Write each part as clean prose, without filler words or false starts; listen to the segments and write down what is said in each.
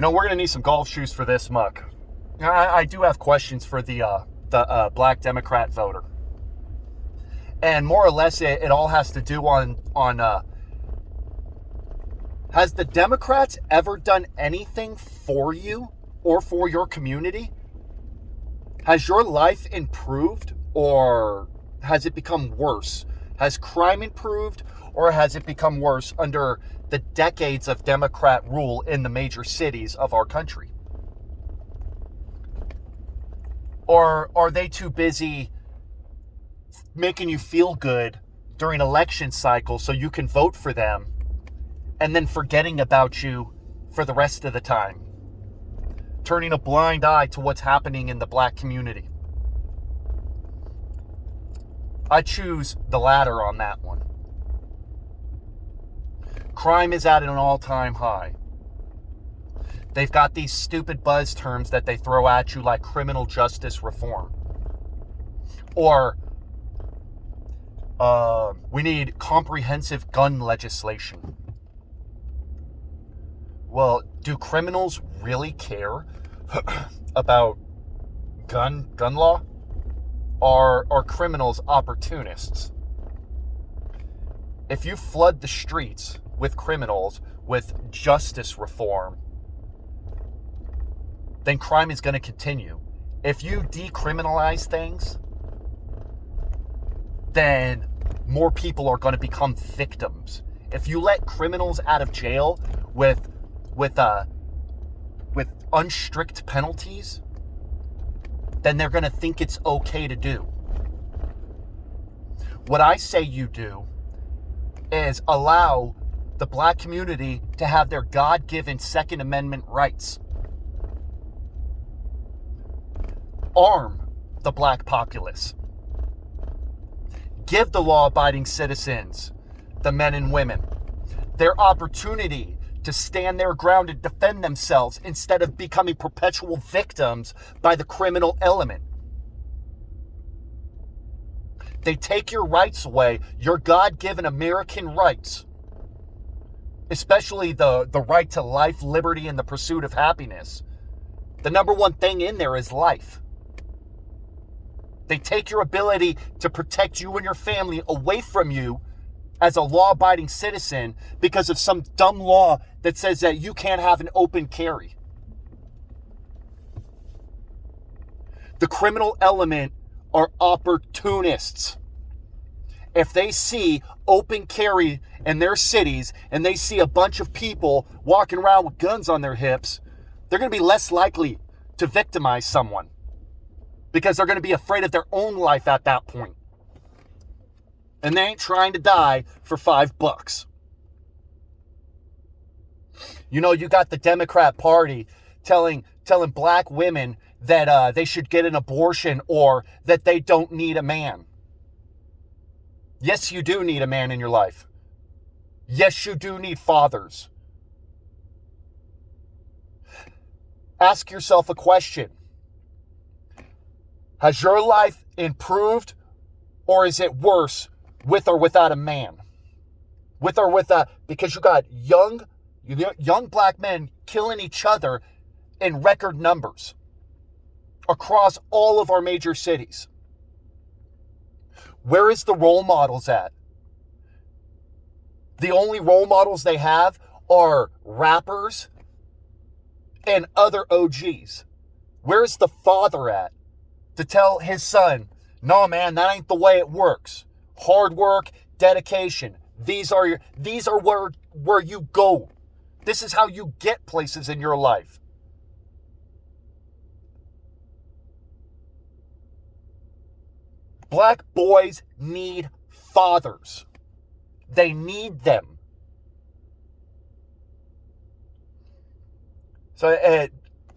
We're going to need some golf shoes for this muck. I do have questions for the black Democrat voter. And more or less, it all has to do on has the Democrats ever done anything for you or for your community? Has your life improved or has it become worse? Has crime improved or has it become worse under the decades of Democrat rule in the major cities of our country? Or are they too busy making you feel good during election cycles so you can vote for them and then forgetting about you for the rest of the time? Turning a blind eye to what's happening in the black community. I choose the latter on that one. Crime is at an all-time high. They've got these stupid buzz terms that they throw at you like criminal justice reform. Or we need comprehensive gun legislation. Well, do criminals really care about gun law? Are criminals opportunists? If you flood the streets with criminals with justice reform, then crime is going to continue. If you decriminalize things, then more people are going to become victims. If you let criminals out of jail with unstrict penalties, then they're going to think it's okay to do. What I say you do is allow the black community to have their God-given Second Amendment rights. Arm the black populace. Give the law-abiding citizens, the men and women, their opportunity to stand their ground and defend themselves instead of becoming perpetual victims by the criminal element. They take your rights away, your God-given American rights, especially the right to life, liberty, and the pursuit of happiness. The number one thing in there is life. They take your ability to protect you and your family away from you as a law-abiding citizen because of some dumb law that says that you can't have an open carry. The criminal element are opportunists. If they see open carry in their cities and they see a bunch of people walking around with guns on their hips, they're going to be less likely to victimize someone because they're going to be afraid of their own life at that point. And they ain't trying to die for $5. You got the Democrat Party telling black women that they should get an abortion or that they don't need a man. Yes, you do need a man in your life. Yes, you do need fathers. Ask yourself a question. Has your life improved or is it worse with or without a man? Because you got young black men killing each other in record numbers across all of our major cities. Where is the role models at? The only role models they have are rappers and other OGs. Where's the father at to tell his son, no man, that ain't the way it works. Hard work, dedication. These are where you go. This is how you get places in your life. Black boys need fathers. They need them. So,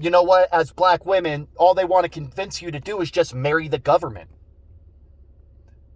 you know what? As black women, all they want to convince you to do is just marry the government.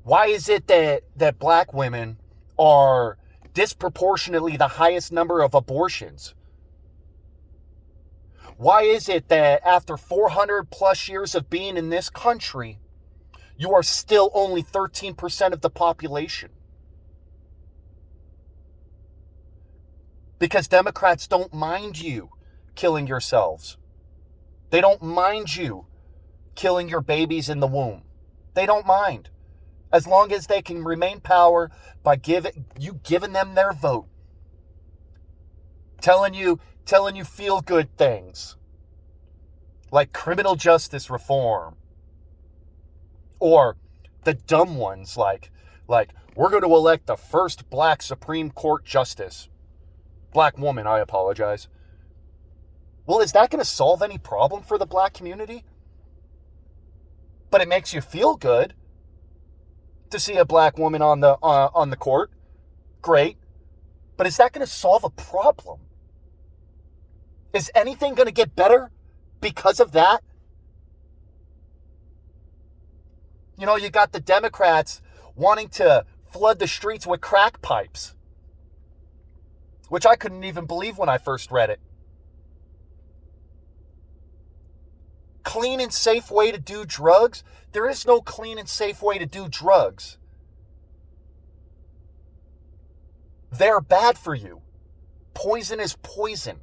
Why is it that black women are disproportionately the highest number of abortions? Why is it that after 400 plus years of being in this country, you are still only 13% of the population? Because Democrats don't mind you killing yourselves. They don't mind you killing your babies in the womb. They don't mind. As long as they can remain power by giving them their vote. Telling you feel good things. Like criminal justice reform. Or the dumb ones like we're going to elect the first black Supreme Court justice. Black woman, I apologize. Well, is that going to solve any problem for the black community? But it makes you feel good to see a black woman on the court. Great. But is that going to solve a problem? Is anything going to get better because of that? You know, you got the Democrats wanting to flood the streets with crack pipes, which I couldn't even believe when I first read it. Clean and safe way to do drugs? There is no clean and safe way to do drugs. They're bad for you. Poison is poison.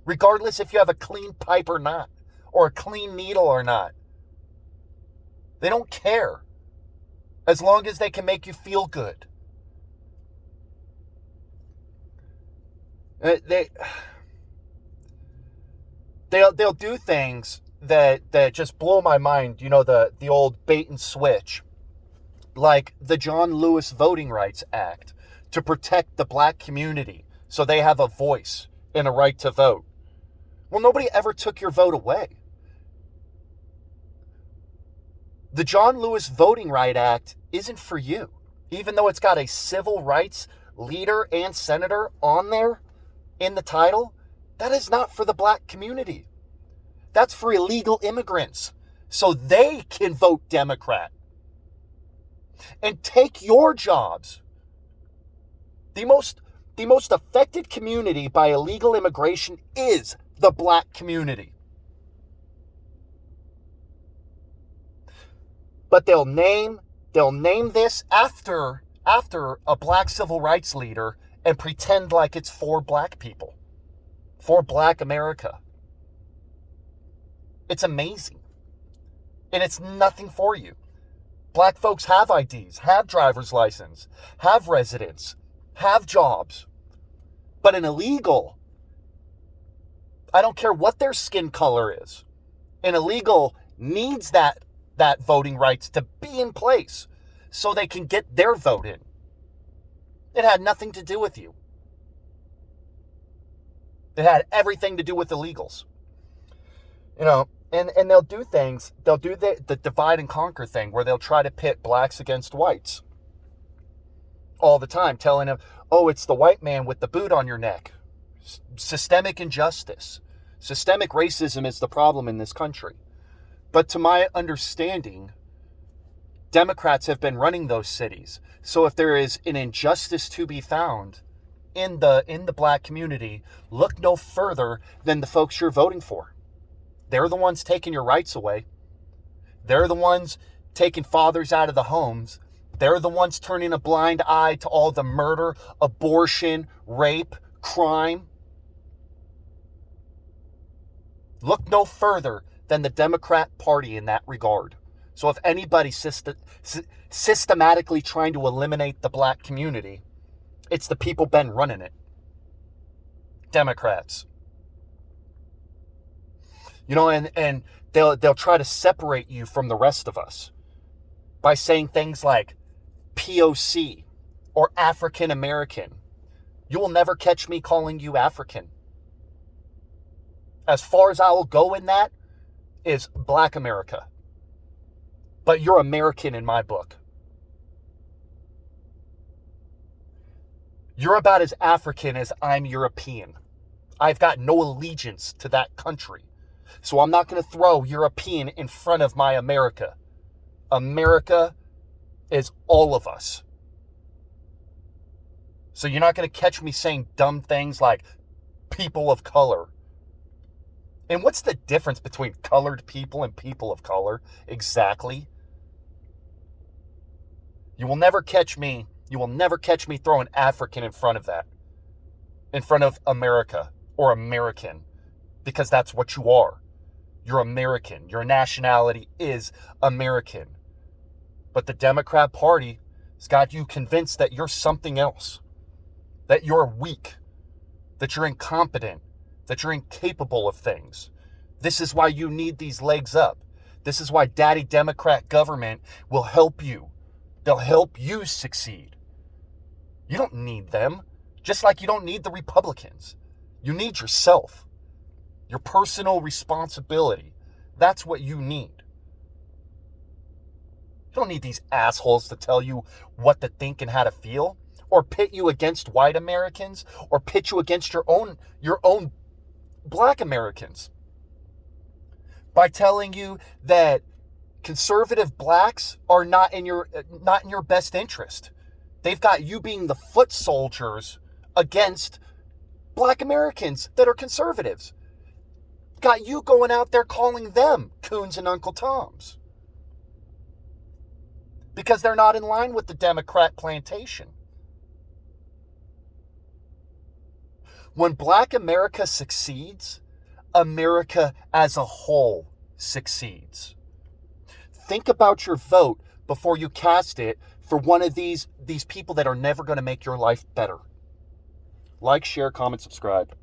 Regardless if you have a clean pipe or not, or a clean needle or not. They don't care. As long as they can make you feel good. They'll do things that just blow my mind. You know, the old bait and switch. Like the John Lewis Voting Rights Act to protect the black community so they have a voice and a right to vote. Well, nobody ever took your vote away. The John Lewis Voting Rights Act isn't for you. Even though it's got a civil rights leader and senator on there in the title, that is not for the black community. That's for illegal immigrants, so they can vote Democrat and take your jobs. The most affected community by illegal immigration is the black community. But they'll name this after a black civil rights leader and pretend like it's for black people, for black America. It's amazing. And it's nothing for you. Black folks have IDs, have driver's license, have residence, have jobs. But an illegal, I don't care what their skin color is, an illegal needs that voting rights to be in place so they can get their vote in. It had nothing to do with you. It had everything to do with illegals. You know, and they'll do things, they'll do the divide and conquer thing where they'll try to pit blacks against whites all the time, telling them, oh, it's the white man with the boot on your neck. Systemic injustice. Systemic racism is the problem in this country. But to my understanding, Democrats have been running those cities. So if there is an injustice to be found in the black community, look no further than the folks you're voting for. They're the ones taking your rights away. They're the ones taking fathers out of the homes. They're the ones turning a blind eye to all the murder, abortion, rape, crime. Look no further than the Democrat Party in that regard. So if anybody's systematically trying to eliminate the black community, it's the people been running it. Democrats. You know, and they'll try to separate you from the rest of us by saying things like POC or African American. You will never catch me calling you African. As far as I will go in that is Black America. But you're American in my book. You're about as African as I'm European. I've got no allegiance to that country. So I'm not going to throw European in front of my America. America is all of us. So you're not going to catch me saying dumb things like people of color. And what's the difference between colored people and people of color? Exactly. You will never catch me throwing African in front of that. In front of America. or American, because that's what you are. You're American. Your nationality is American. But the Democrat Party has got you convinced that you're something else, that you're weak, that you're incompetent, that you're incapable of things. This is why you need these legs up. This is why Daddy Democrat government will help you. They'll help you succeed. You don't need them, just like you don't need the Republicans. You need yourself, your personal responsibility. That's what you need. You don't need these assholes to tell you what to think and how to feel, or pit you against white Americans, or pit you against your own black Americans by telling you that conservative blacks are not in your best interest. They've got you being the foot soldiers against black Americans that are conservatives. Got you going out there calling them coons and Uncle Toms because they're not in line with the Democrat plantation. When black America succeeds, America as a whole succeeds. Think about your vote before you cast it for one of these people that are never going to make your life better. Like, share, comment, subscribe.